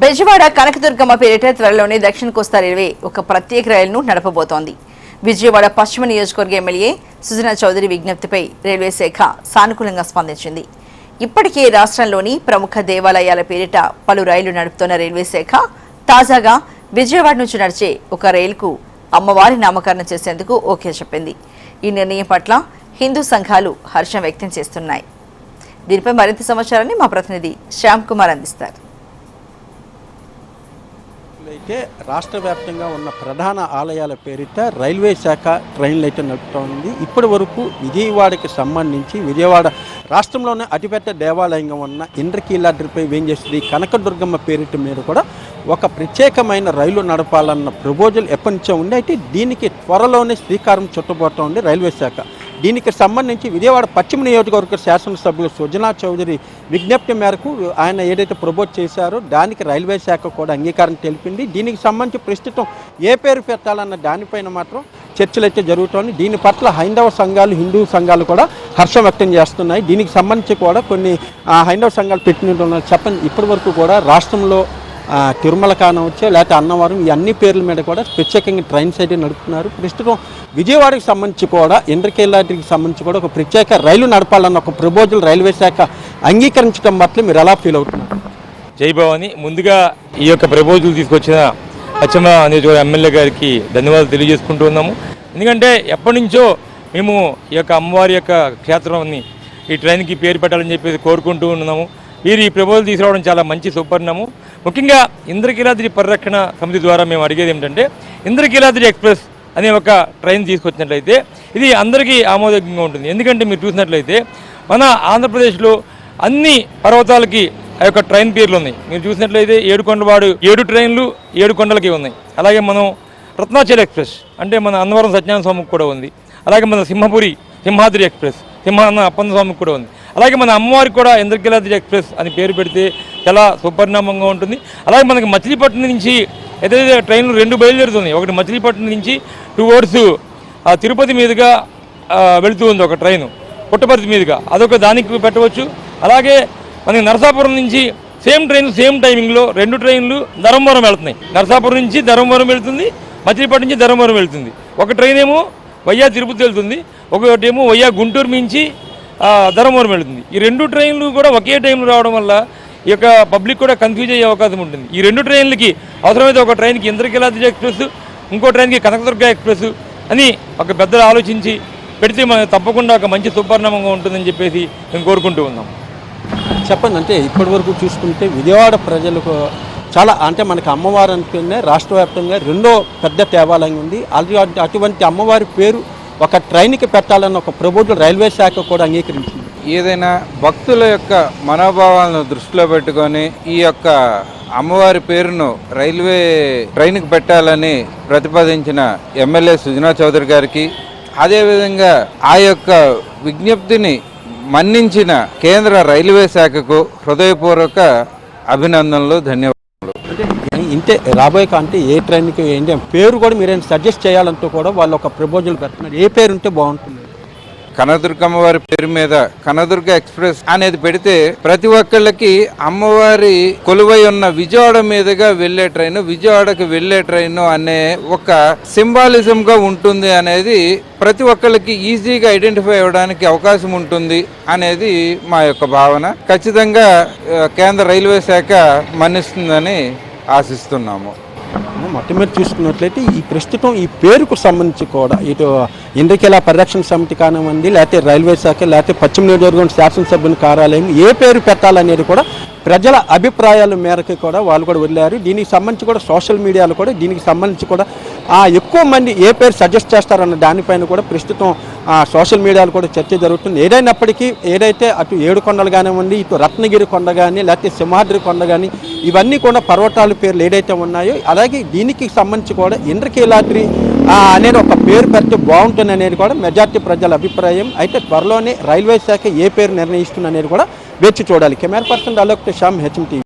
బెజవాడ కనకదుర్గమ్మ పేరిట త్వరలోనే దక్షిణ కోస్తా రైల్వే ఒక ప్రత్యేక రైలును నడపబోతోంది. విజయవాడ పశ్చిమ నియోజకవర్గ ఎమ్మెల్యే సుజనా చౌదరి విజ్ఞప్తిపై రైల్వే శాఖ సానుకూలంగా స్పందించింది. ఇప్పటికే రాష్ట్రంలోని ప్రముఖ దేవాలయాల పేరిట పలు రైళ్లు నడుపుతున్న రైల్వే శాఖ తాజాగా విజయవాడ నుంచి నడిచే ఒక రైలుకు అమ్మవారి నామకరణం చేసేందుకు ఓకే చెప్పింది. ఈ నిర్ణయం పట్ల హిందూ సంఘాలు హర్షం వ్యక్తం చేస్తున్నాయి. దీనిపై మరింత సమాచారాన్ని మా ప్రతినిధి శ్యామ్ కుమార్ అందిస్తారు. అయితే రాష్ట్ర వ్యాప్తంగా ఉన్న ప్రధాన ఆలయాల పేరిట రైల్వే శాఖ ట్రైన్లు అయితే నడుపుతోంది. ఇప్పటి వరకు విజయవాడకి సంబంధించి విజయవాడ రాష్ట్రంలోనే అతిపెద్ద దేవాలయంగా ఉన్న ఇంద్రకీలాద్రిపై వేంచేసి కనకదుర్గమ్మ పేరిట మీద కూడా ఒక ప్రత్యేకమైన రైలు నడపాలన్న ప్రపోజల్ ఎప్పటి నుంచో ఉంది. అయితే దీనికి త్వరలోనే శ్రీకారం చుట్టబోతోంది రైల్వే శాఖ. దీనికి సంబంధించి విజయవాడ పశ్చిమ నియోజకవర్గ శాసనసభ్యులు సుజనా చౌదరి విజ్ఞప్తి మేరకు ఆయన ఏదైతే ప్రపోజ్ చేశారో దానికి రైల్వే శాఖ కూడా అంగీకారం తెలిపింది. దీనికి సంబంధించి ప్రస్తుతం ఏ పేరు పెట్టాలన్న దానిపైన మాత్రం చర్చలు అయితే జరుగుతోంది. దీని పట్ల హైందవ సంఘాలు హిందూ సంఘాలు కూడా హర్షం వ్యక్తం చేస్తున్నాయి. దీనికి సంబంధించి కూడా కొన్ని హైందవ సంఘాలు పెట్టినట్టు చెప్పండి. ఇప్పటి వరకు కూడా రాష్ట్రంలో తిరుమల కానవచ్చు లేకపోతే అన్నవరం ఈ అన్ని పేర్ల మీద కూడా ప్రత్యేకంగా ట్రైన్స్ అయితే నడుపుతున్నారు. ప్రస్తుతం విజయవాడకి సంబంధించి కూడా ఇంద్రకీలాద్రికి సంబంధించి కూడా ఒక ప్రత్యేక రైలు నడపాలన్న ఒక ప్రపోజల్ రైల్వే శాఖ అంగీకరించడం పట్ల మీరు ఎలా ఫీల్ అవుతున్నారు? జై భవాని, ముందుగా ఈ యొక్క ప్రపోజల్ తీసుకొచ్చిన పశ్చిమ నియోజకవర్గ ఎమ్మెల్యే గారికి ధన్యవాదాలు తెలియజేసుకుంటూ ఉన్నాము. ఎందుకంటే ఎప్పటి నుంచో మేము ఈ యొక్క అమ్మవారి యొక్క క్షేత్రాన్ని ఈ ట్రైన్కి పేరు పెట్టాలని చెప్పేసి కోరుకుంటూ ఉన్నాము. వీరు ఈ ప్రపోజల్ తీసుకురావడం చాలా మంచి సుపరిణామం. ముఖ్యంగా ఇంద్రకీలాద్రి పరిరక్షణ సమితి ద్వారా మేము అడిగేది ఏమిటంటే ఇంద్రకీలాద్రి ఎక్స్ప్రెస్ అనే ఒక ట్రైన్ తీసుకొచ్చినట్లయితే ఇది అందరికీ ఆమోదయోగ్యంగా ఉంటుంది. ఎందుకంటే మీరు చూసినట్లయితే మన ఆంధ్రప్రదేశ్లో అన్ని పర్వతాలకి ఆ యొక్క ట్రైన్ పేర్లు ఉన్నాయి. మీరు చూసినట్లయితే ఏడుకొండవాడు 7 ట్రైన్లు 7 కొండలకి ఉన్నాయి. అలాగే మనం రత్నాచల ఎక్స్ప్రెస్ అంటే మన అన్నవరం సత్యనారాయణ స్వామికి కూడా ఉంది. అలాగే మన సింహాద్రి ఎక్స్ప్రెస్ అప్పన్న స్వామికి కూడా ఉంది. అలాగే మన అమ్మవారికి కూడా ఇంద్రకీలాద్రి ఎక్స్ప్రెస్ అని పేరు పెడితే చాలా సుపరిణామంగా ఉంటుంది. అలాగే మనకి మచిలీపట్నం నుంచి ఏదైతే ట్రైన్లు 2 బయలుదేరుతున్నాయి. ఒకటి మచిలీపట్నం నుంచి టువర్డ్స్ తిరుపతి మీదుగా వెళుతూ ఉంది ఒక ట్రైను పుట్టపర్తి మీదుగా, అదొక దానికి పెట్టవచ్చు. అలాగే మనకి నరసాపురం నుంచి సేమ్ ట్రైన్ సేమ్ టైమింగ్లో 2 ట్రైన్లు ధర్మవరం వెళుతున్నాయి. నరసాపురం నుంచి ధర్మవరం వెళుతుంది, మచిలీపట్నం నుంచి ధర్మవరం వెళుతుంది. ఒక ట్రైన్ ఏమో వయ్యా తిరుపతి వెళ్తుంది, ఒకటేమో వయ్యా గుంటూరు నుంచి ధర్మవరం వెళుతుంది. ఈ 2 ట్రైన్లు కూడా ఒకే టైంలో రావడం వల్ల ఈ యొక్క పబ్లిక్ కూడా కన్ఫ్యూజ్ అయ్యే అవకాశం ఉంటుంది. ఈ 2 ట్రైన్లకి అవసరమైతే ఒక ట్రైన్కి ఇంద్రకీలాద్రి ఎక్స్ప్రెస్, ఇంకో ట్రైన్కి కనకదుర్గ ఎక్స్ప్రెస్ అని ఒక పెద్దలు ఆలోచించి పెడితే మనకు తప్పకుండా ఒక మంచి సుపరిణామంగా ఉంటుందని చెప్పేసి మేము కోరుకుంటూ ఉన్నాం. చెప్పండి, అంటే ఇప్పటి వరకు చూసుకుంటే విజయవాడ ప్రజలకు చాలా అంటే మనకి అమ్మవారు అనుకునే రాష్ట్ర వ్యాప్తంగా 2వ పెద్ద దేవాలయం ఉంది. అటువంటి అమ్మవారి పేరు ఒక ట్రైన్కి పెట్టాలన్న ఒక ప్రపోజల్ రైల్వే శాఖ కూడా అంగీకరించింది. ఏదైనా భక్తుల యొక్క మనోభావాలను దృష్టిలో పెట్టుకొని ఈ యొక్క అమ్మవారి పేరును రైల్వే ట్రైన్కి పెట్టాలని ప్రతిపాదించిన ఎమ్మెల్యే సుజనా చౌదరి గారికి, అదేవిధంగా ఆ యొక్క విజ్ఞప్తిని మన్నించిన కేంద్ర రైల్వే శాఖకు హృదయపూర్వక అభినందనలు, ధన్యవాదాలు. ఇంతే రాబోయే అంటే ఏ ట్రైన్కి ఏంటి పేరు కూడా మీరేం సజెస్ట్ చేయాలంటూ కూడా వాళ్ళు ఒక ప్రపోజల్ పెడుతున్నారు. ఏ పేరు ఉంటే బాగుంటుంది? కనకదుర్గమ్మ వారి పేరు మీద కనకదుర్గ ఎక్స్ప్రెస్ అనేది పెడితే ప్రతి ఒక్కళ్ళకి అమ్మవారి కొలువై ఉన్న విజయవాడ మీదుగా వెళ్లే ట్రైన్, విజయవాడకి వెళ్లే ట్రైన్ అనే ఒక సింబాలిజం గా ఉంటుంది అనేది ప్రతి ఒక్కళ్ళకి ఈజీగా ఐడెంటిఫై అవ్వడానికి అవకాశం ఉంటుంది అనేది మా యొక్క భావన. ఖచ్చితంగా కేంద్ర రైల్వే శాఖ మన్నిస్తుందని ఆశిస్తున్నాము. మొత్తం మీద చూసుకున్నట్లయితే ఈ ప్రస్తుతం ఈ పేరుకు సంబంధించి కూడా ఇటు ఇంద్రకీలా పరిరక్షణ సమితి కానివ్వండి, లేకపోతే రైల్వే శాఖ, లేకపోతే పశ్చిమ నియోజకవర్గం శాసనసభ్యుల కార్యాలయం ఏ పేరు పెట్టాలనేది కూడా ప్రజల అభిప్రాయాల మేరకు కూడా వాళ్ళు కూడా వదిలారు. దీనికి సంబంధించి కూడా సోషల్ మీడియాలో కూడా దీనికి సంబంధించి కూడా ఎక్కువ మంది ఏ పేరు సజెస్ట్ చేస్తారన్న దానిపైన కూడా ప్రస్తుతం సోషల్ మీడియాలో కూడా చర్చ జరుగుతుంది. ఏదైనప్పటికీ ఏదైతే అటు 7 కొండలు కానివ్వండి, ఇటు రత్నగిరి కొండ కానీ, లేకపోతే సింహాద్రి కొండ కానీ, ఇవన్నీ కూడా పర్వతాల పేర్లు ఏదైతే ఉన్నాయో అలాగే దీనికి సంబంధించి కూడా ఇంద్రకీలాద్రి అనేది ఒక పేరు పెడితే బాగుంటుంది అనేది కూడా మెజార్టీ ప్రజల అభిప్రాయం. అయితే త్వరలోనే రైల్వే శాఖ ఏ పేరు నిర్ణయిస్తుంది అనేది కూడా వేచి చూడాలి. Camera person Alok Shyam, HM TV.